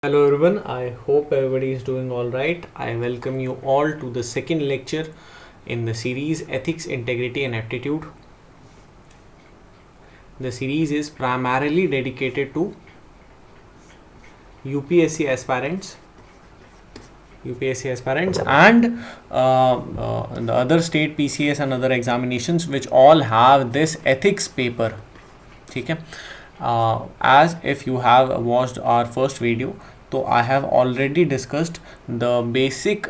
Hello everyone, I hope everybody is doing all right. I welcome you all to the second lecture in the series Ethics, Integrity and Aptitude. The series is primarily dedicated to UPSC aspirants and the other state PCS and other examinations which all have this ethics paper. ठीक है, as if you have watched our first video, so I have already discussed the basic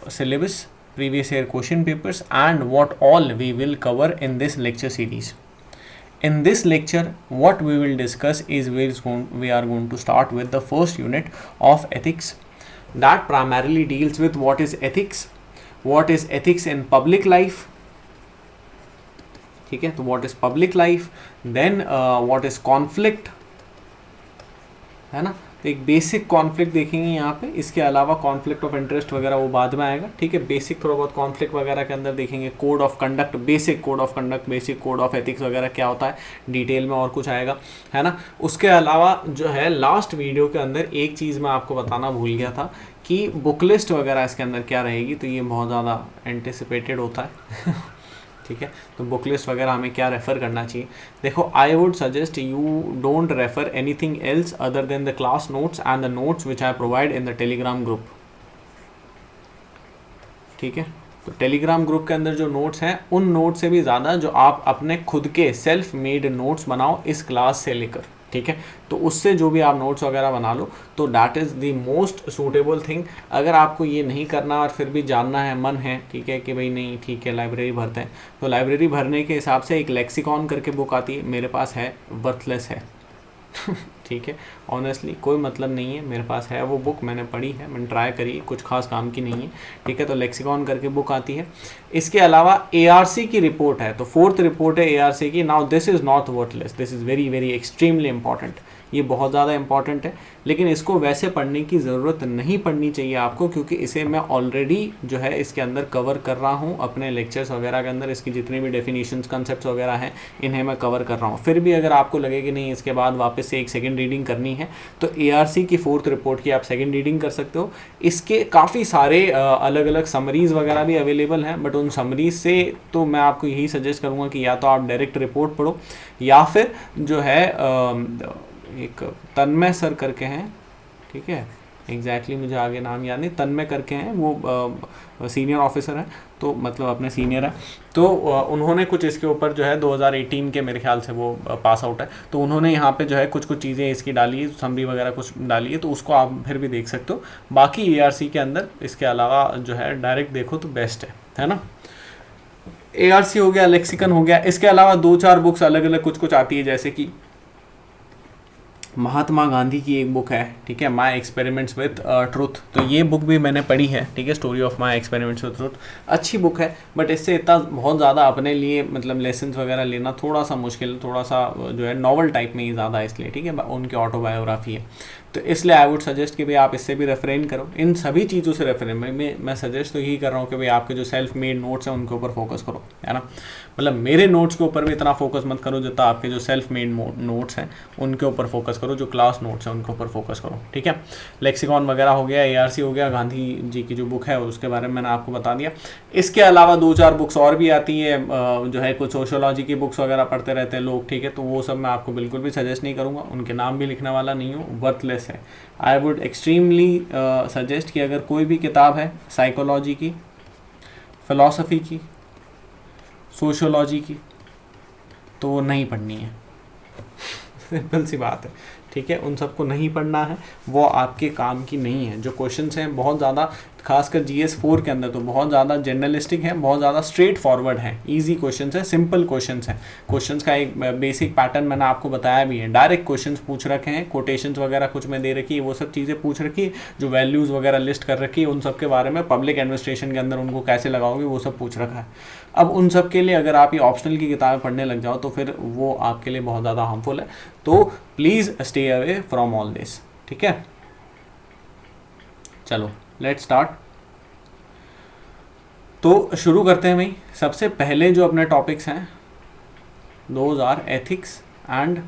syllabus, previous year question papers and what all we will cover in this lecture series. In this lecture, what we will discuss is we are going to start with the first unit of ethics that primarily deals with what is ethics in public life. ठीक है, तो what is public life, then what is conflict, है ना. तो एक basic conflict देखेंगे यहाँ पे. इसके अलावा कॉन्फ्लिक्ट ऑफ इंटरेस्ट वगैरह वो बाद में आएगा. ठीक है, बेसिक थोड़ा बहुत कॉन्फ्लिक्ट वगैरह के अंदर देखेंगे. Code of conduct, basic code of conduct, basic code of ethics वगैरह क्या होता है डिटेल में और कुछ आएगा, है ना. उसके अलावा जो है लास्ट वीडियो के अंदर एक चीज़ मैं आपको बताना भूल गया था कि बुक लिस्ट वगैरह इसके अंदर क्या रहेगी. तो ये बहुत ज़्यादा एंटिसिपेटेड होता है. ठीक है, तो बुक लिस्ट वगैरह हमें क्या रेफ़र करना चाहिए. देखो, I would suggest you don't refer anything else other than the class notes and the notes which I provide in the Telegram group. ठीक है, तो टेलीग्राम ग्रुप के अंदर जो नोट्स हैं उन नोट्स से भी ज़्यादा जो आप अपने खुद के सेल्फ मेड नोट्स बनाओ इस क्लास से लेकर. ठीक है, तो उससे जो भी आप नोट्स वगैरह बना लो तो that is the most suitable thing. अगर आपको ये नहीं करना और फिर भी जानना है, मन है, ठीक है कि भाई नहीं ठीक है लाइब्रेरी भरते हैं, तो लाइब्रेरी भरने के हिसाब से एक लेक्सिकॉन करके बुक आती है, मेरे पास है, वर्थलेस है. ठीक है, ऑनेस्टली कोई मतलब नहीं है, मेरे पास है वो बुक, मैंने पढ़ी है, मैंने ट्राई करी, कुछ खास काम की नहीं है. ठीक है, तो लेक्सिकॉन करके बुक आती है. इसके अलावा ARC की रिपोर्ट है, तो फोर्थ रिपोर्ट है ARC की. Now this is not worthless, this is very very extremely important. ये बहुत ज़्यादा इंपॉर्टेंट है, लेकिन इसको वैसे पढ़ने की ज़रूरत नहीं पड़नी चाहिए आपको, क्योंकि इसे मैं ऑलरेडी जो है इसके अंदर कवर कर रहा हूँ अपने लेक्चर्स वगैरह के अंदर. इसकी जितनी भी डेफिनेशंस, कंसेप्ट्स वगैरह हैं इन्हें मैं कवर कर रहा हूँ. फिर भी अगर आपको लगे कि नहीं इसके बाद वापस से एक सेकेंड रीडिंग करनी है, तो ARC की फोर्थ रिपोर्ट की आप सेकेंड रीडिंग कर सकते हो. इसके काफ़ी सारे अलग अलग समरीज़ वगैरह भी अवेलेबल हैं, बट उन समरीज़ से तो मैं आपको यही सजेस्ट करूँगा कि या तो आप डायरेक्ट रिपोर्ट पढ़ो, या फिर जो है एक तन्मय सर करके हैं. ठीक है, एग्जैक्टली मुझे आगे नाम याद नहीं, तन्मय करके हैं, वो सीनियर ऑफिसर हैं, तो मतलब अपने सीनियर हैं. तो उन्होंने कुछ इसके ऊपर जो है 2018 के मेरे ख्याल से वो पास आउट है, तो उन्होंने यहाँ पे जो है कुछ चीज़ें इसकी डाली है, समरी वगैरह कुछ डाली है, तो उसको आप फिर भी देख सकते हो. बाकी ARC के अंदर इसके अलावा जो है डायरेक्ट देखो तो बेस्ट है ना. ARC हो गया, लेक्सिकन हो गया. इसके अलावा 2-4 बुक्स अलग अलग कुछ आती है, जैसे कि महात्मा गांधी की एक बुक है, ठीक है, माई एक्सपेरिमेंट्स विथ ट्रूथ. तो ये बुक भी मैंने पढ़ी है. ठीक है, story of my experiments with truth अच्छी बुक है, बट इससे इतना बहुत ज़्यादा अपने लिए मतलब लेसन्स वगैरह लेना थोड़ा सा मुश्किल, थोड़ा सा जो है नॉवल टाइप में ही ज़्यादा, इसलिए. ठीक है, उनकी ऑटोबायोग्राफी है, तो इसलिए आई वुड सजेस्ट कि भाई आप इससे भी रेफरेन करो. इन सभी चीज़ों से रेफरेन मैं सजेस्ट तो यही कर रहा हूँ कि भाई आपके जो सेल्फ मेड नोट्स हैं उनके ऊपर फोकस करो, है ना. मतलब मेरे नोट्स के ऊपर भी इतना फोकस मत करो जितना आपके जो सेल्फ मेड नोट्स हैं उनके ऊपर फोकस करो, जो क्लास नोट्स हैं उनके ऊपर फोकस करो. ठीक है, लेक्सिकॉन वगैरह हो गया, ARC हो गया, गांधी जी की जो बुक है उसके बारे में मैंने आपको बता दिया. इसके अलावा 2-4 बुक्स और भी आती है, जो है कुछ सोशियोलॉजी की बुक्स वगैरह पढ़ते रहते हैं लोग. ठीक है, तो वो सब मैं आपको बिल्कुल भी सजेस्ट नहीं करूँगा, उनके नाम भी लिखने वाला नहीं हूँ, वर्थलेस है. आई वुड एक्सट्रीमली सजेस्ट कि अगर कोई भी किताब है साइकोलॉजी की, फ़िलॉसफी की, सोशियोलॉजी की, तो वो नहीं पढ़नी है. सिंपल सी बात है. ठीक है, उन सबको नहीं पढ़ना है, वो आपके काम की नहीं है. जो क्वेश्चंस हैं बहुत ज़्यादा, खासकर GS4 के अंदर तो बहुत ज़्यादा जर्नलिस्टिक है, बहुत ज़्यादा स्ट्रेट फॉरवर्ड है, इजी क्वेश्चंस है, सिंपल क्वेश्चंस हैं. क्वेश्चंस का एक बेसिक पैटर्न मैंने आपको बताया भी है. डायरेक्ट क्वेश्चंस पूछ रखे हैं, कोटेशंस वगैरह कुछ में दे रखी है, वो सब चीज़ें पूछ रखी है, जो वैल्यूज़ वगैरह लिस्ट कर रखी है उन सब के बारे में, पब्लिक एडमिनिस्ट्रेशन के अंदर उनको कैसे लगाओगे वो सब पूछ रखा है. अब उन सब के लिए अगर आप ये ऑप्शनल की किताबें पढ़ने लग जाओ तो फिर वो आपके लिए बहुत ज़्यादा हार्मफुल है. तो please stay away from all this. ठीक है, चलो लेट्स स्टार्ट. तो शुरू करते हैं भाई. सबसे पहले जो अपने टॉपिक्स हैं those are ethics and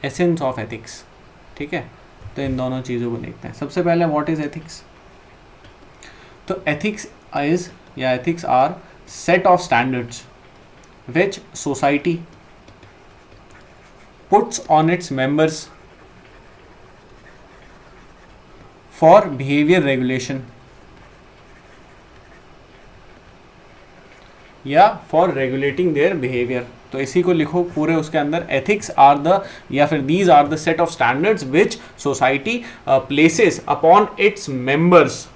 essence of ethics. ठीक है, तो इन दोनों चीज़ों को देखते हैं। सबसे पहले व्हाट इज एथिक्स। तो एथिक्स इज या ethics are set of standards which society puts on its members for behaviour regulation या फॉर रेगुलेटिंग देयर बिहेवियर। तो इसी को लिखो पूरे उसके अंदर, एथिक्स आर द या फिर these are the set of standards which society places upon its members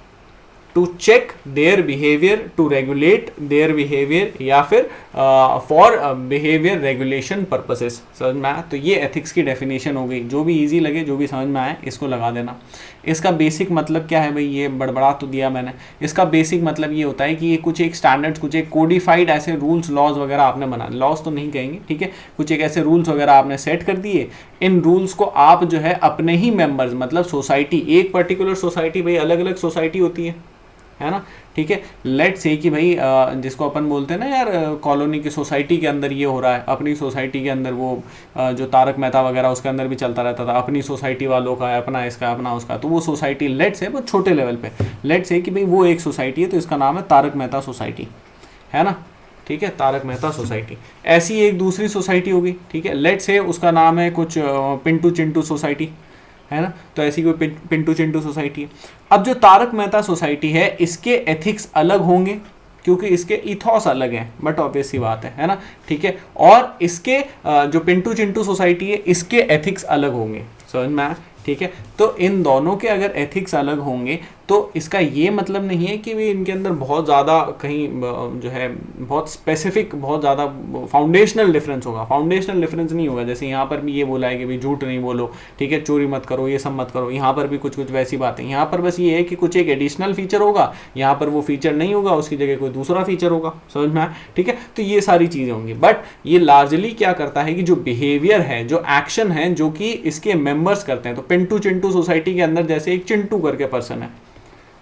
to check their behaviour, to regulate their behaviour या फिर फॉर बिहेवियर रेगुलेशन पर्पसेस। समझ में आया। तो ये एथिक्स की डेफिनेशन हो गई। जो भी इजी लगे, जो भी समझ में आए, इसको लगा देना। इसका बेसिक मतलब क्या है भाई, ये बड़बड़ा तो दिया मैंने। इसका बेसिक मतलब ये होता है कि ये कुछ एक स्टैंडर्ड्स, कुछ एक कोडिफाइड ऐसे रूल्स लॉज वगैरह आपने बना, लॉज तो नहीं कहेंगे, ठीक है, कुछ एक ऐसे रूल्स वगैरह आपने सेट कर दिए। इन रूल्स को आप जो है अपने ही मेंबर्स, मतलब सोसाइटी, एक पर्टिकुलर सोसाइटी, भाई अलग अलग सोसाइटी होती है ना, ठीक है। लेट्स से कि भाई जिसको अपन बोलते हैं ना यार, कॉलोनी की सोसाइटी के अंदर ये हो रहा है, अपनी सोसाइटी के अंदर वो जो तारक मेहता वगैरह उसके अंदर भी चलता रहता था, अपनी सोसाइटी वालों का है, अपना इसका, अपना उसका। तो वो सोसाइटी लेट्स से बहुत छोटे लेवल पे, लेट्स से कि भाई वो एक सोसाइटी है, तो इसका नाम है तारक मेहता सोसाइटी, है ना, ठीक है, तारक मेहता सोसाइटी। ऐसी एक दूसरी सोसाइटी होगी, ठीक है, लेट्स से उसका नाम है कुछ पिंटू चिंटू सोसाइटी, है ना। तो ऐसी कोई पिंटू चिंटू सोसाइटी है। अब जो तारक मेहता सोसाइटी है, इसके एथिक्स अलग होंगे क्योंकि इसके इथॉस अलग हैं, बट ऑब्वियस सी बात है ना, ठीक है। और इसके जो पिंटू चिंटू सोसाइटी है, इसके एथिक्स अलग होंगे। समझ में आया, ठीक है। तो इन दोनों के अगर एथिक्स अलग होंगे तो इसका ये मतलब नहीं है कि वे इनके अंदर बहुत ज़्यादा कहीं जो है बहुत स्पेसिफिक, बहुत ज़्यादा फाउंडेशनल डिफरेंस होगा। फाउंडेशनल डिफरेंस नहीं होगा। जैसे यहाँ पर भी ये बोला है कि भाई झूठ नहीं बोलो, ठीक है, चोरी मत करो, ये सब मत करो, यहाँ पर भी कुछ कुछ वैसी बातें। यहाँ पर बस ये है कि कुछ एक एडिशनल फीचर होगा, यहाँ पर वो फीचर नहीं होगा, उसकी जगह कोई दूसरा फीचर होगा। समझ में आया, ठीक है। तो ये सारी चीज़ें होंगी, बट ये लार्जली क्या करता है कि जो बिहेवियर है, जो एक्शन है, जो कि इसके मेंबर्स करते हैं। तो पिंटू चिंटू सोसाइटी के अंदर जैसे एक चिंटू करके पर्सन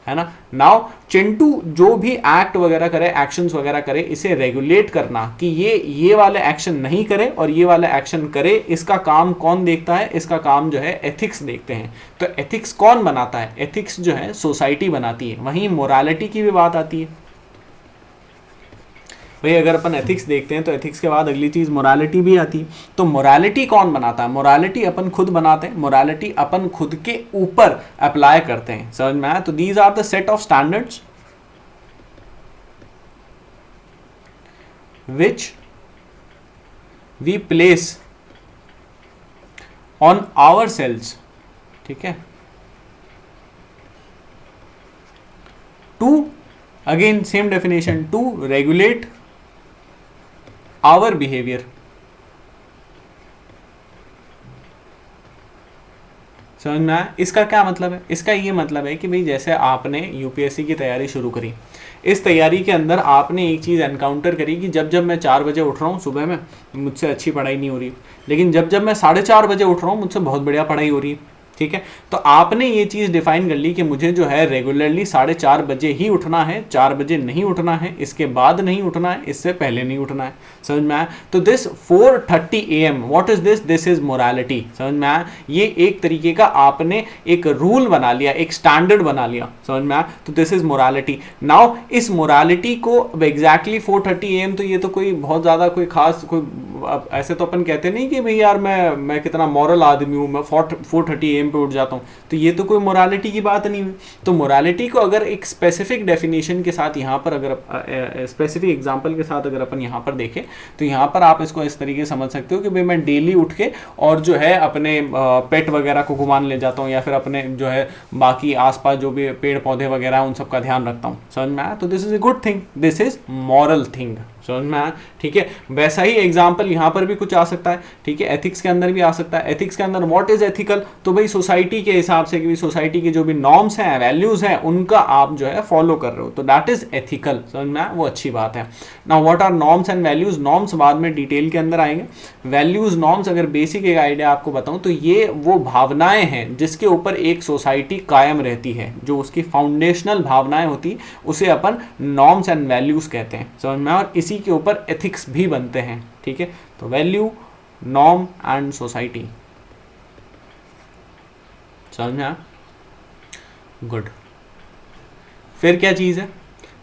है ना। नाउ चिंटू जो भी एक्ट वगैरह करे, एक्शंस वगैरह करे, इसे रेगुलेट करना कि ये वाले एक्शन नहीं करे और ये वाले एक्शन करे, इसका काम कौन देखता है? इसका काम जो है एथिक्स देखते हैं। तो एथिक्स कौन बनाता है? एथिक्स जो है सोसाइटी बनाती है। वहीं मोरालिटी की भी बात आती है। भाई अगर अपन एथिक्स देखते हैं तो एथिक्स के बाद अगली चीज़ मोरालिटी भी आती है। तो मोरालिटी कौन बनाता है? मोरालिटी अपन खुद बनाते हैं। मोरालिटी अपन खुद के ऊपर अप्लाई करते हैं। समझ में आया? तो these are the set of standards which we place on ourselves, ठीक है, to, again same definition, to regulate our behaviour. समझ में आया? इसका क्या मतलब है? इसका ये मतलब है कि भाई जैसे आपने यूपीएससी की तैयारी शुरू करी, इस तैयारी के अंदर आपने एक चीज़ एनकाउंटर करी कि जब जब मैं 4 बजे उठ रहा हूँ सुबह में, मुझसे अच्छी पढ़ाई नहीं हो रही, लेकिन जब जब मैं 4:30 बजे उठ रहा हूँ मुझसे बहुत बढ़िया पढ़ाई हो रही है। ठीक है, तो आपने ये चीज़ डिफाइन कर ली कि मुझे जो है रेगुलरली 4:30 बजे ही उठना है, 4 बजे नहीं उठना है, इसके बाद नहीं उठना है, इससे पहले नहीं उठना है। समझ में आया? तो this 4:30 AM, what is this? This is morality. समझ में आया? ये एक तरीके का आपने एक रूल बना लिया, एक स्टैंडर्ड बना लिया। समझ में आया? तो दिस इज मोरालिटी। नाउ इस मोरालिटी को एग्जैक्टली 4:30 AM, तो ये तो कोई बहुत ज़्यादा कोई खास कोई ऐसे तो अपन कहते नहीं कि भाई यार मैं कितना मॉरल आदमी हूँ, मैं 4:30 AM पे उठ जाता हूँ, तो ये तो कोई मोरालिटी की बात नहीं हुई। तो मोरालिटी को अगर एक स्पेसिफिक डेफिनेशन के साथ यहाँ पर अगर स्पेसिफिक एग्जांपल के साथ अगर अपन यहाँ पर देखें तो यहाँ पर आप इसको इस तरीके से समझ सकते हो कि भाई मैं डेली उठ के और जो है अपने पेट वगैरह को घुमान ले जाता हूँ या फिर अपने जो है बाकी आसपास जो भी पेड़ पौधे वगैरह हैं उन सब का ध्यान रखता हूँ। समझ में आया? तो this is a good thing, this is moral thing. समझ में आया? ठीक है, वैसा ही एग्जाम्पल यहाँ पर भी कुछ आ सकता है। ठीक है, एथिक्स के अंदर भी आ सकता है। एथिक्स के अंदर व्हाट इज एथिकल? तो भाई सोसाइटी के हिसाब से कि सोसाइटी के जो भी नॉर्म्स हैं, वैल्यूज हैं, उनका आप जो है फॉलो कर रहे हो, तो दैट इज एथिकल। समझ में आया? वो अच्छी बात है। Now what are norms and values? Norms बाद में डिटेल के अंदर आएंगे। वैल्यूज, नॉर्म्स अगर बेसिक एक आइडिया आपको बताऊं तो ये वो भावनाएं हैं जिसके ऊपर एक सोसाइटी कायम रहती है, जो उसकी फाउंडेशनल भावनाएं होती, उसे अपन नॉर्म्स एंड वैल्यूज कहते हैं। समझ में? और इसी के ऊपर एथिक्स भी बनते हैं। ठीक है, तो वैल्यू, नॉर्म एंड सोसाइटी। समझ में आया? गुड। फिर क्या चीज़ है?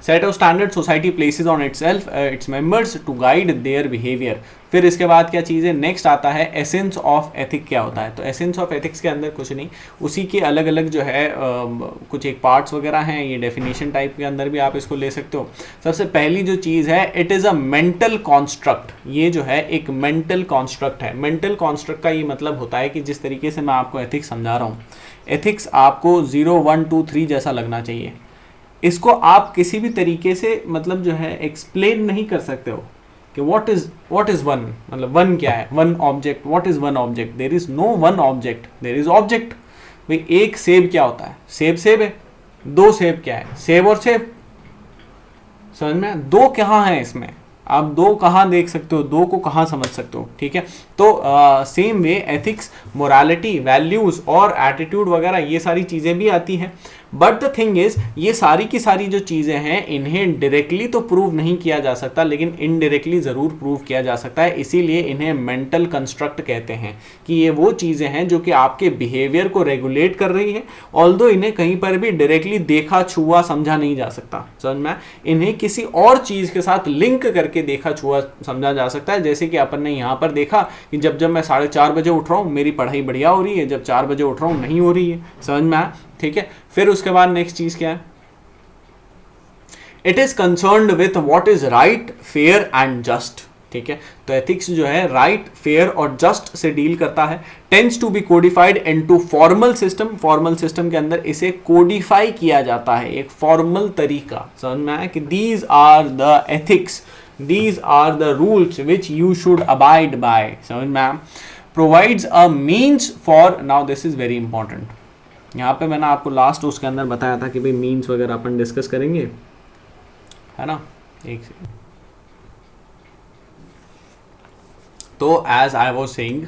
Set of standard society places on itself its members to guide their behaviour. फिर इसके बाद क्या चीज़ है? नेक्स्ट आता है एसेंस ऑफ एथिक। क्या होता है? तो एसेंस ऑफ एथिक्स के अंदर कुछ नहीं, उसी के अलग अलग जो है कुछ एक पार्ट्स वगैरह हैं, ये डेफिनेशन टाइप के अंदर भी आप इसको ले सकते हो। सबसे पहली जो चीज़ है, it is a mental construct. ये जो है एक मेंटल कॉन्स्ट्रक्ट है। मेंटल कॉन्स्ट्रक्ट का ये मतलब होता है कि जिस तरीके से मैं आपको एथिक्स समझा रहा हूँ, एथिक्स आपको 0 1 2 3 जैसा लगना चाहिए। इसको आप किसी भी तरीके से मतलब जो है एक्सप्लेन नहीं कर सकते हो कि व्हाट इज वन, मतलब वन क्या है, one object, what is one object, there is no one object, there is object. भाई एक सेब क्या होता है? सेब सेब है। दो सेब क्या है? सेब और सेब। समझ में? दो कहाँ है इसमें? आप दो कहाँ देख सकते हो? दो को कहाँ समझ सकते हो? ठीक है। तो same way ethics, morality, values और एटीट्यूड वगैरह ये सारी चीज़ें भी आती हैं। बट द थिंग इज, ये सारी की सारी जो चीज़ें हैं इन्हें डायरेक्टली तो प्रूव नहीं किया जा सकता, लेकिन इनडायरेक्टली ज़रूर प्रूव किया जा सकता है। इसीलिए इन्हें मेंटल कंस्ट्रक्ट कहते हैं कि ये वो चीज़ें हैं जो कि आपके बिहेवियर को रेगुलेट कर रही है। ऑल्दो इन्हें कहीं पर भी डायरेक्टली देखा, छुआ, समझा नहीं जा सकता। समझ में? इन्हें किसी और चीज़ के साथ लिंक करके देखा, छुआ, समझा जा सकता है। जैसे कि अपन ने यहाँ पर देखा कि जब मैं 4:30 बजे उठ रहा हूँ, मेरी पढ़ाई बढ़िया हो रही है, जब 4 बजे उठ रहा हूँ नहीं हो रही है। समझ में आया? ठीक है। फिर उसके बाद नेक्स्ट चीज क्या है? It is concerned with what is right, fair and just. ठीक है। तो एथिक्स जो है राइट, फेयर और जस्ट से डील करता है। Tends to be codified into formal system. Formal system के अंदर इसे कोडिफाई किया जाता है, एक फॉर्मल तरीका। समझ में आया कि these are the ethics, these are the rules which you should abide by. समझ में आया? Provides a means for, now this is very important. यहाँ पे मैंने आपको लास्ट उसके अंदर बताया था कि भाई मीन्स वगैरह अपन डिस्कस करेंगे, है ना? एक सेकंड। तो as I was saying,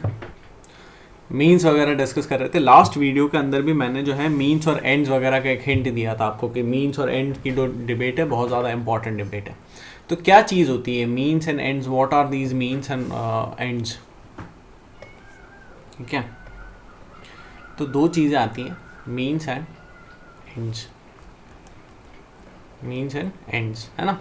means वगैरह डिस्कस कर रहे थे। लास्ट वीडियो के अंदर भी मैंने जो है मीन्स और एंड्स वगैरह का एक हिंट दिया था आपको कि मीन्स और एंड्स की जो डिबेट है बहुत ज़्यादा इंपॉर्टेंट डिबेट है। तो क्या चीज़ होती है means and ends? What are these means and ends? ठीक है। तो दो चीज़ें आती हैं, means and ends. Means and ends, है ना?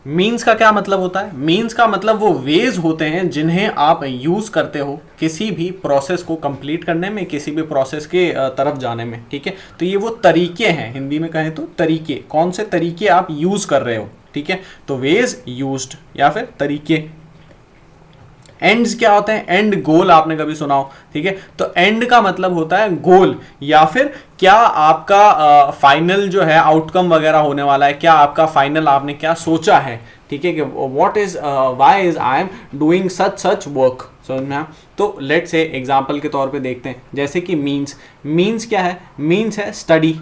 मीन्स का क्या मतलब होता है? मीन्स का मतलब वो वेज होते हैं जिन्हें आप यूज करते हो किसी भी प्रोसेस को कंप्लीट करने में, किसी भी प्रोसेस के तरफ जाने में। ठीक है। तो ये वो तरीके हैं, हिंदी में कहें तो तरीके। कौन से तरीके आप यूज कर रहे हो? ठीक है। तो वेज यूज्ड या फिर तरीके। एंड्स क्या होते हैं? एंड गोल आपने कभी सुना हो? ठीक है। तो एंड का मतलब होता है गोल, या फिर क्या आपका फाइनल जो है आउटकम वगैरह होने वाला है, क्या आपका फाइनल आपने क्या सोचा है। ठीक है कि what is, why is I am doing such work. समझ में आया? तो लेट्स से एग्जांपल के तौर पे देखते हैं, जैसे कि मीन्स क्या है? मीन्स है स्टडी,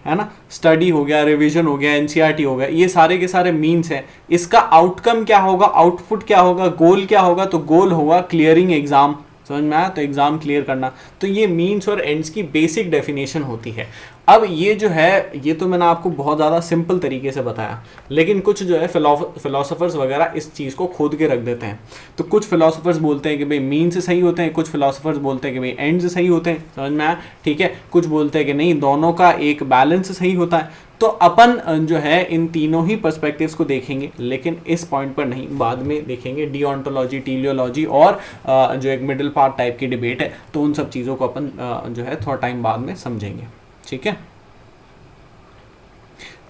है ना? स्टडी हो गया, रिवीजन हो गया, एनसीईआरटी हो गया, ये सारे के सारे मीन्स हैं। इसका आउटकम क्या होगा? आउटपुट क्या होगा? गोल क्या होगा? तो गोल होगा क्लियरिंग एग्जाम। समझ में आया? तो एग्जाम क्लियर करना। तो ये मीन्स और एंड्स की बेसिक डेफिनेशन होती है। अब ये जो है, ये तो मैंने आपको बहुत ज़्यादा सिंपल तरीके से बताया, लेकिन कुछ जो है फिलोसोफर्स वगैरह इस चीज़ को खोद के रख देते हैं। तो कुछ फिलोसोफर्स बोलते हैं कि भाई मीन्स सही होते हैं, कुछ फिलोसोफर्स बोलते हैं कि भाई एंड्स सही होते हैं। समझ में आया? ठीक है। कुछ बोलते हैं कि नहीं, दोनों का एक बैलेंस सही होता है। तो अपन जो है इन तीनों ही पर्सपेक्टिव्स को देखेंगे, लेकिन इस पॉइंट पर नहीं, बाद में देखेंगे। डिओन्टोलॉजी, टीलियोलॉजी और जो एक मिडिल पार्ट टाइप की डिबेट है, तो उन सब चीज़ों को अपन जो है थोड़ा टाइम बाद में समझेंगे। ठीक है।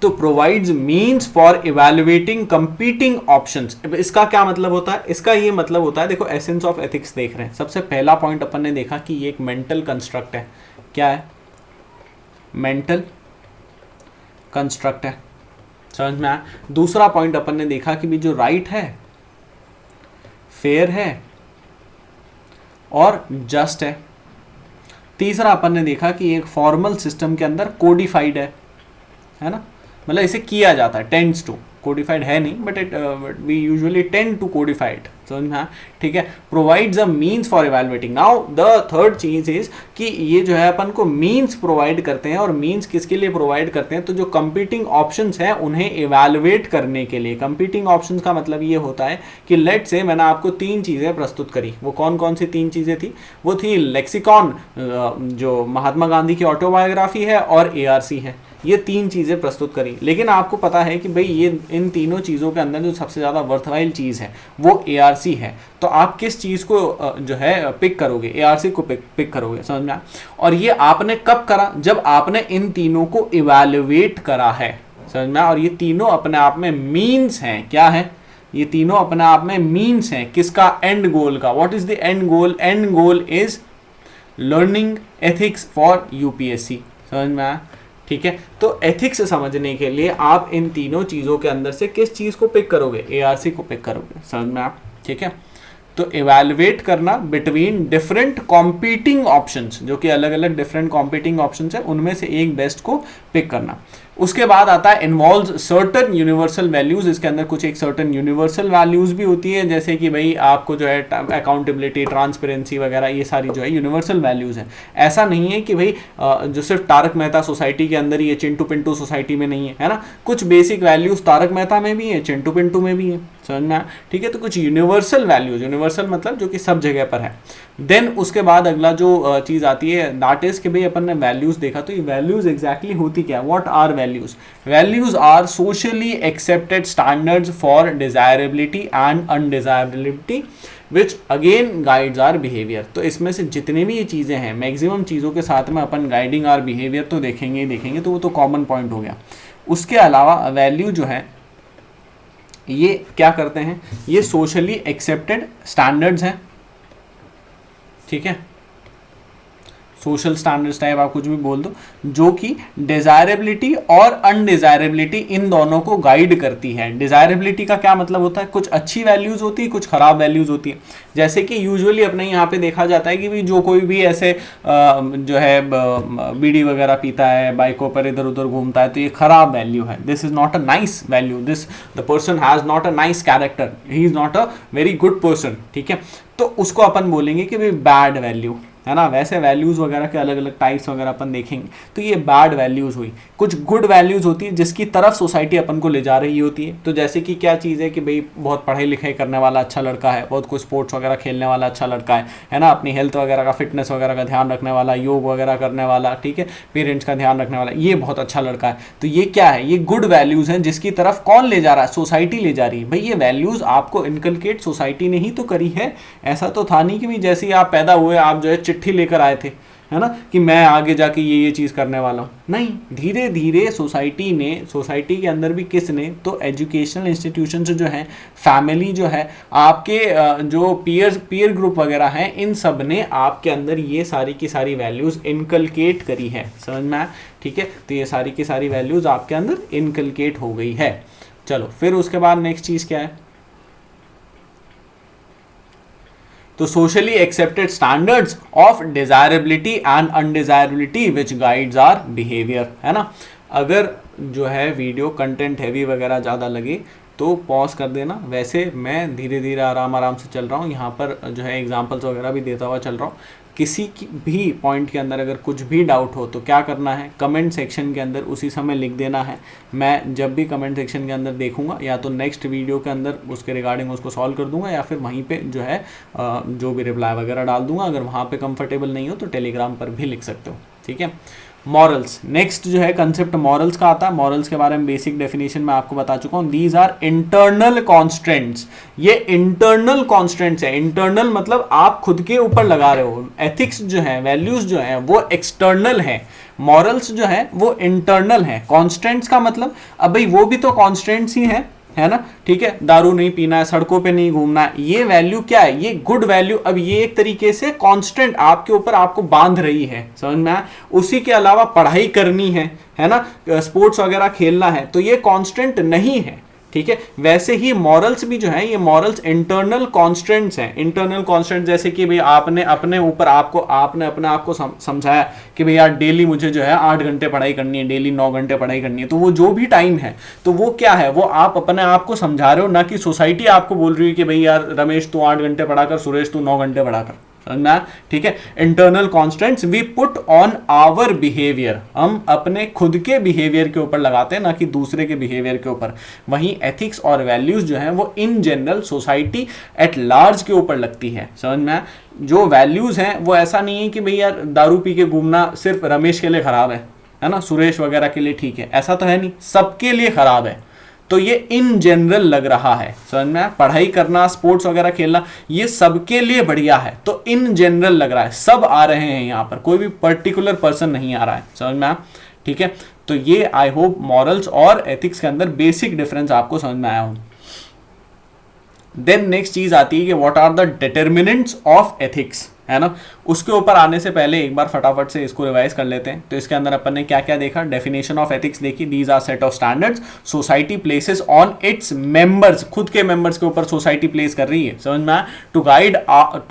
तो provides means for evaluating competing options. इसका क्या मतलब होता है? इसका ये मतलब होता है, देखो एसेंस ऑफ एथिक्स देख रहे हैं। सबसे पहला पॉइंट अपन ने देखा कि ये एक मेंटल कंस्ट्रक्ट है। क्या है? मेंटल कंस्ट्रक्ट है। समझ में आया? दूसरा पॉइंट अपन ने देखा कि भी जो राइट है, फेयर है और जस्ट है। तीसरा अपन ने देखा कि एक फॉर्मल सिस्टम के अंदर कोडिफाइड है ना? मतलब इसे किया जाता है, टेंड्स टू। कोडिफाइड है नहीं, but it we usually tend to codify it, समझ में, ठीक है। Provides a means for evaluating. Now the third चीज इज कि ये जो है अपन को मीन्स प्रोवाइड करते हैं, और मीन्स किसके लिए प्रोवाइड करते हैं, तो जो कंपीटिंग ऑप्शंस हैं उन्हें इवैल्यूएट करने के लिए। कंपीटिंग ऑप्शंस का मतलब ये होता है कि लेट से मैंने आपको 3 चीजें प्रस्तुत करी, वो कौन कौन सी 3 चीजें थी, वो थी लेक्सिकॉन, जो महात्मा गांधी की ऑटोबायोग्राफी है, और ARC है। ये 3 चीज़ें प्रस्तुत करी, लेकिन आपको पता है कि भाई ये इन तीनों चीज़ों के अंदर जो सबसे ज़्यादा वर्थवाइल चीज़ है वो ARC है। तो आप किस चीज़ को जो है पिक करोगे, ARC को पिक करोगे, समझ में। और ये आपने कब करा, जब आपने इन तीनों को इवैल्यूएट करा है, समझ में। और ये तीनों अपने आप में मीन्स हैं, क्या है, ये तीनों अपने आप में मीन्स हैं किसका, एंड गोल का। What is the end goal, and goal is learning ethics for UPSC, समझ में आया, ठीक है। तो एथिक्स समझने के लिए आप इन तीनों चीज़ों के अंदर से किस चीज़ को पिक करोगे, ARC को पिक करोगे, समझ में आप, ठीक है। तो इवैल्यूएट करना बिटवीन डिफरेंट कॉम्पीटिंग ऑप्शंस, जो कि अलग अलग डिफरेंट कॉम्पीटिंग ऑप्शंस है, उनमें से एक बेस्ट को पिक करना। उसके बाद आता है इन्वॉल्व्स सर्टन यूनिवर्सल वैल्यूज। इसके अंदर कुछ एक सर्टन यूनिवर्सल वैल्यूज भी होती है, जैसे कि भाई आपको जो है अकाउंटेबिलिटी, ट्रांसपेरेंसी वगैरह, ये सारी जो है यूनिवर्सल वैल्यूज हैं। ऐसा नहीं है कि भाई जो सिर्फ तारक मेहता सोसाइटी के अंदर ही है, चिंटू पिंटू सोसाइटी में नहीं है ना। कुछ बेसिक वैल्यूज तारक मेहता में भी है, चिंटू पिंटू में भी है, समझ में, ठीक है। तो कुछ यूनिवर्सल वैल्यूज, यूनिवर्सल मतलब जो कि सब जगह पर है। देन उसके बाद अगला जो चीज़ आती है दैट इज कि भाई अपन ने वैल्यूज देखा, तो ये वैल्यूज एग्जैक्टली होती क्या है, what are values. Values are socially accepted standards for desirability and undesirability which again guides our behaviour. तो इसमें से जितने भी ये चीज़ें हैं, मैक्सिमम चीज़ों के साथ में अपन गाइडिंग आर बिहेवियर तो देखेंगे ही देखेंगे, तो वो तो कॉमन पॉइंट हो गया। उसके अलावा वैल्यू जो है ये क्या करते हैं, ये सोशली एक्सेप्टेड स्टैंडर्ड्स हैं, ठीक है। सोशल स्टैंडर्ड्स टाइप आप कुछ भी बोल दो, जो कि डिजायरेबिलिटी और अनडिजायरेबिलिटी इन दोनों को गाइड करती है। डिजायरेबिलिटी का क्या मतलब होता है, कुछ अच्छी वैल्यूज होती है, कुछ खराब वैल्यूज होती है। जैसे कि यूजुअली अपने यहाँ पे देखा जाता है कि भी जो कोई भी ऐसे जो है बीड़ी वगैरह पीता है, बाइकों पर इधर उधर घूमता है, तो ये खराब वैल्यू है। This is not a nice value, this the person has not a nice character, he is not a very good person, ठीक है। तो उसको अपन बोलेंगे कि भाई बैड वैल्यू है ना। वैसे वैल्यूज़ वगैरह के अलग अलग टाइप्स वगैरह अपन देखेंगे, तो ये बैड वैल्यूज़ हुई। कुछ गुड वैल्यूज़ होती है जिसकी तरफ सोसाइटी अपन को ले जा रही होती है। तो जैसे कि क्या चीज़ है कि भाई बहुत पढ़ाई लिखाई करने वाला अच्छा लड़का है, बहुत कुछ स्पोर्ट्स वगैरह खेलने वाला अच्छा लड़का है ना, अपनी हेल्थ वगैरह का, फिटनेस वगैरह का ध्यान रखने वाला, योग वगैरह करने वाला, ठीक है, पेरेंट्स का ध्यान रखने वाला, ये बहुत अच्छा लड़का है। तो ये क्या है, ये गुड वैल्यूज़ हैं जिसकी तरफ कौन ले जा रहा है, सोसाइटी ले जा रही है। भाई ये वैल्यूज़ आपको इनकलकेट सोसाइटी ने ही तो करी है। ऐसा तो था नहीं कि भाई जैसे ही आप पैदा हुए आप जो है चिट्ठी लेकर आए थे, है ना, कि मैं आगे जाके ये चीज़ करने वाला हूँ। नहीं, धीरे धीरे सोसाइटी ने, सोसाइटी के अंदर भी किसने, तो एजुकेशनल इंस्टीट्यूशन जो है, फैमिली जो है, आपके जो पीयर ग्रुप वगैरह हैं, इन सब ने आपके अंदर ये सारी की सारी वैल्यूज़ इनकलकेट करी है, समझ में आया, ठीक है। तो ये सारी की सारी वैल्यूज़ आपके अंदर इनकलकेट हो गई है। चलो फिर उसके बाद नेक्स्ट चीज़ क्या है, तो socially accepted standards of desirability and undesirability which guides our behaviour, है ना। अगर जो है वीडियो कंटेंट हैवी वगैरह ज़्यादा लगे तो पॉज कर देना। वैसे मैं धीरे धीरे आराम से चल रहा हूँ, यहाँ पर जो है एग्जांपल्स वगैरह भी देता हुआ चल रहा हूँ। किसी की भी पॉइंट के अंदर अगर कुछ भी डाउट हो तो क्या करना है, कमेंट सेक्शन के अंदर उसी समय लिख देना है। मैं जब भी कमेंट सेक्शन के अंदर देखूंगा, या तो नेक्स्ट वीडियो के अंदर उसके रिगार्डिंग उसको सॉल्व कर दूंगा, या फिर वहीं पे जो है जो भी रिप्लाई वगैरह डाल दूंगा। अगर वहाँ पे कंफर्टेबल नहीं हो तो टेलीग्राम पर भी लिख सकते हो, ठीक है। मॉरल्स, नेक्स्ट जो है कंसेप्ट मॉरल्स का आता है। मॉरल्स के बारे में बेसिक डेफिनेशन मैं आपको बता चुका हूँ। दीज आर इंटरनल कॉन्स्टेंट्स, ये इंटरनल कॉन्स्टेंट्स है। इंटरनल मतलब आप खुद के ऊपर लगा रहे हो। एथिक्स जो है, वैल्यूज जो है वो एक्सटर्नल है, मॉरल्स जो है वो इंटरनल है। कॉन्स्टेंट्स का मतलब अब भाई वो भी तो कॉन्स्टेंट्स ही है ना, ठीक है। दारू नहीं पीना है, सड़कों पे नहीं घूमना है, ये वैल्यू क्या है, ये गुड वैल्यू। अब ये एक तरीके से कांस्टेंट आपके ऊपर आपको बांध रही है, समझ में आया। उसी के अलावा पढ़ाई करनी है ना, स्पोर्ट्स वगैरह खेलना है, तो ये कांस्टेंट नहीं है, ठीक है। वैसे ही मॉरल्स भी जो है, ये मॉरल्स इंटरनल कॉन्स्टेंट्स हैं। इंटरनल कॉन्स्टेंट जैसे कि भाई आपने अपने ऊपर आपने अपने आप को समझाया कि भाई यार डेली मुझे जो है 8 घंटे पढ़ाई करनी है, डेली 9 घंटे पढ़ाई करनी है, तो वो जो भी टाइम है तो वो क्या है, वो आप अपने आप को समझा रहे हो, ना कि सोसाइटी आपको बोल रही है कि भाई यार रमेश तू 8 घंटे पढ़ा कर, सुरेश तू 9 घंटे पढ़ा कर। समझना, ठीक है। Internal constants we put on our behaviour, हम अपने खुद के बिहेवियर के ऊपर लगाते हैं, ना कि दूसरे के बिहेवियर के ऊपर। वहीं एथिक्स और वैल्यूज जो है वो in general society at large के ऊपर लगती है। समझ में, जो वैल्यूज हैं वो ऐसा नहीं है कि भाई यार दारू पी के घूमना सिर्फ रमेश के लिए खराब है ना, सुरेश वगैरह के लिए ठीक है, ऐसा तो है नहीं, सबके लिए खराब है। तो ये इन जनरल लग रहा है, समझ में, पढ़ाई करना, स्पोर्ट्स वगैरह खेलना, ये सबके लिए बढ़िया है, तो इन जनरल लग रहा है, सब आ रहे हैं यहाँ पर, कोई भी पर्टिकुलर पर्सन नहीं आ रहा है। समझ में, ठीक है। तो ये आई होप मॉरल्स और एथिक्स के अंदर बेसिक डिफरेंस आपको समझ में आया हो। देन नेक्स्ट चीज आती है कि what are the determinants of ethics, है ना। उसके ऊपर आने से पहले एक बार फटाफट से इसको रिवाइज कर लेते हैं। तो इसके अंदर अपन ने क्या क्या देखा, डेफिनेशन ऑफ एथिक्स देखी, these are set of standards society places on its members, खुद के मेंबर्स के ऊपर सोसाइटी प्लेस कर रही है, समझ में, टू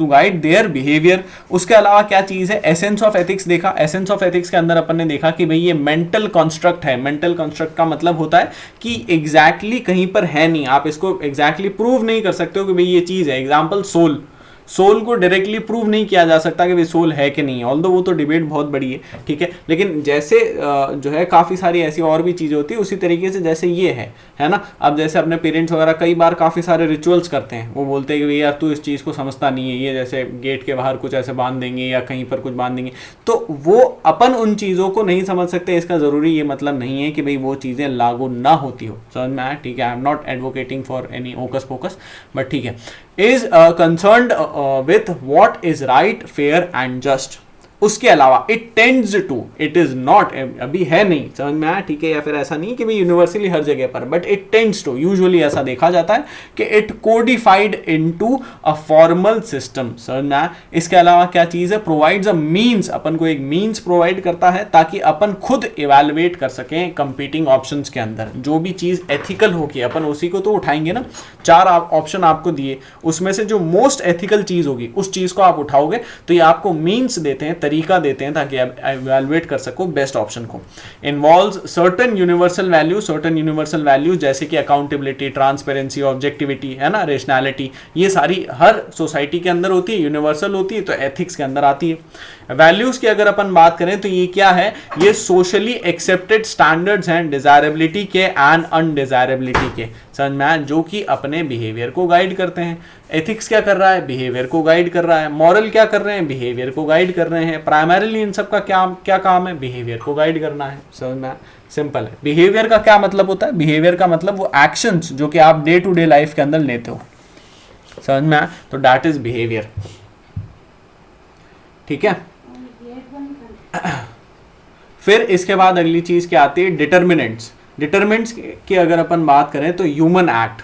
गाइड देयर बिहेवियर। उसके अलावा क्या चीज है, एसेंस ऑफ एथिक्स देखा। एसेंस ऑफ एथिक्स के अंदर अपन ने देखा कि भाई ये मेंटल कंस्ट्रक्ट है। मेंटल कंस्ट्रक्ट का मतलब होता है कि एग्जैक्टली कहीं पर है नहीं, आप इसको एग्जैक्टली प्रूव नहीं कर सकते हो कि भाई ये चीज है। एग्जाम्पल सोल को डायरेक्टली प्रूव नहीं किया जा सकता कि भाई सोल है कि नहीं है, ऑल्दो वो तो डिबेट बहुत बड़ी है, ठीक है। लेकिन जैसे जो है काफ़ी सारी ऐसी और भी चीज़ें होती है, उसी तरीके से जैसे ये है ना। अब जैसे अपने पेरेंट्स वगैरह कई बार काफ़ी सारे रिचुअल्स करते हैं, वो बोलते हैं कि भाई यार तू इस चीज़ को समझता नहीं है, ये जैसे गेट के बाहर कुछ ऐसे बांध देंगे या कहीं पर कुछ बांध देंगे, तो वो अपन उन चीज़ों को नहीं समझ सकते। इसका ज़रूरी ये मतलब नहीं है कि भाई वो चीज़ें लागू ना होती हो, समझ में आया, ठीक है। I am not advocating for any hocus pocus, but ठीक है। Is concerned with what is right, fair and just. उसके अलावा it tends to, it is not, अभी है नहीं, समझ में आया, ठीक है। या फिर ऐसा नहीं कि भाई यूनिवर्सली हर जगह पर, but it tends to, usually ऐसा देखा जाता है कि it codified into a formal system, समझ में आया। इसके अलावा क्या चीज है, प्रोवाइड्स अ मीन्स, अपन को एक मीन्स प्रोवाइड करता है ताकि अपन खुद इवेलुएट कर सकें कंपीटिंग ऑप्शंस के अंदर। जो भी चीज एथिकल होगी अपन उसी को तो उठाएंगे ना। 4 ऑप्शन आपको दिए, उसमें से जो मोस्ट एथिकल चीज होगी उस चीज को आप उठाओगे, तो ये आपको मीन्स देते हैं, तरीका देते हैं ताकि आप इवैल्यूएट कर सको बेस्ट ऑप्शन को। इन्वॉल्व्स सर्टेन यूनिवर्सल वैल्यू जैसे कि अकाउंटेबिलिटी, ट्रांसपेरेंसी, ऑब्जेक्टिविटी, है ना, रेशनैलिटी, ये सारी हर सोसाइटी के अंदर होती है, यूनिवर्सल होती है, तो एथिक्स के अंदर आती है। वैल्यूज की अगर अपन बात करें तो ये क्या है, ये सोशली एक्सेप्टेड स्टैंडर्ड्स हैं डिजायरेबिलिटी के एंड अनडिजायरेबिलिटी के, समझ में, जो कि अपने बिहेवियर को गाइड करते हैं। एथिक्स क्या कर रहा है, बिहेवियर को गाइड कर रहा है। मॉरल क्या कर रहे हैं, बिहेवियर को गाइड कर रहे हैं। प्राइमरीली इन सब का क्या काम है, बिहेवियर को गाइड करना है, समझ में, सिंपल है। बिहेवियर का क्या मतलब होता है, बिहेवियर का मतलब वो एक्शंस जो कि आप डे टू डे लाइफ के अंदर लेते हो, समझ में, तो दैट इज बिहेवियर, ठीक है। फिर इसके बाद अगली चीज क्या आती है, डिटर्मिनेंट्स की अगर अपन बात करें तो ह्यूमन एक्ट।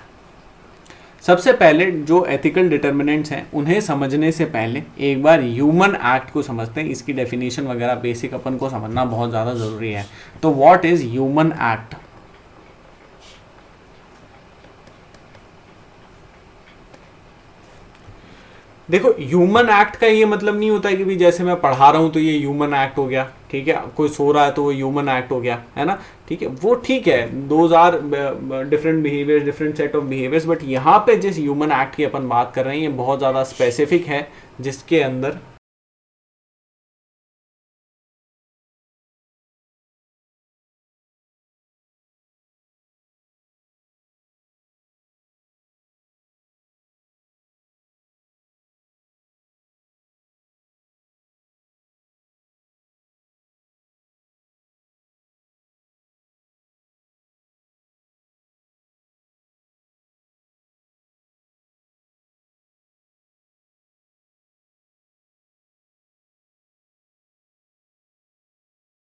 सबसे पहले जो एथिकल डिटर्मिनेंट्स हैं उन्हें समझने से पहले एक बार ह्यूमन एक्ट को समझते हैं। इसकी डेफिनेशन वगैरह बेसिक अपन को समझना बहुत ज़्यादा ज़रूरी है। तो व्हाट इज ह्यूमन एक्ट, देखो ह्यूमन एक्ट का ये मतलब नहीं होता है कि भी जैसे मैं पढ़ा रहा हूँ तो ये ह्यूमन एक्ट हो गया, ठीक है। कोई सो रहा है तो वो ह्यूमन एक्ट हो गया, है ना, ठीक है, वो ठीक है, those are different behaviours, different set of behaviours. But यहाँ पे जिस ह्यूमन एक्ट की अपन बात कर रहे हैं ये बहुत ज़्यादा स्पेसिफिक है, जिसके अंदर